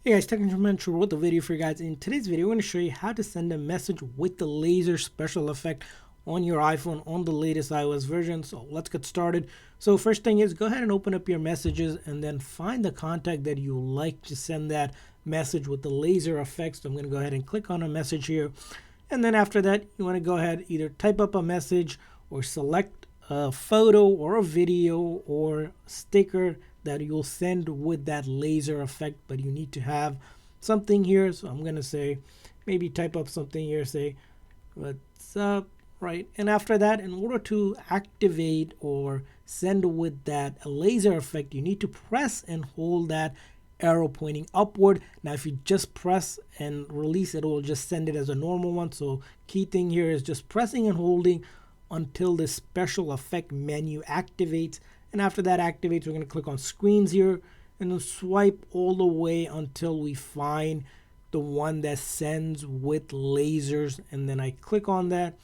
Hey guys, Technical wrote the video for you guys. In today's video, I'm going to show you how to send a message with the laser special effect on your iPhone on the latest iOS version. So let's get started. So first thing is, go ahead and open up your messages and then find the contact that you like to send that message with the laser effect. So I'm going to go ahead and click on a message here. And then after that, you want to go ahead, either type up a message or select a photo or a video or sticker that you'll send with that laser effect, but you need to have something here. So I'm going to say, maybe type up something here, say, what's up, right? And after that, in order to activate or send with that laser effect, you need to press and hold that arrow pointing upward. Now, if you just press and release it, will just send it as a normal one. So key thing here is just pressing and holding until the special effect menu activates. And after that activates, we're going to click on screens here and then swipe all the way until we find the one that sends with lasers. And then I click on that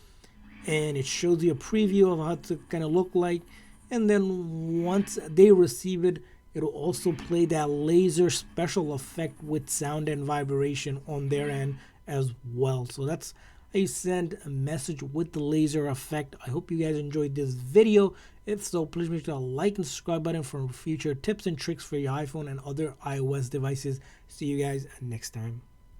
and it shows you a preview of how it's going to look like. And then once they receive it, it'll also play that laser special effect with sound and vibration on their end as well. So that's how you send a message with the laser effect. I hope you guys enjoyed this video. If so, please make sure to like and subscribe button for future tips and tricks for your iPhone and other iOS devices. See you guys next time.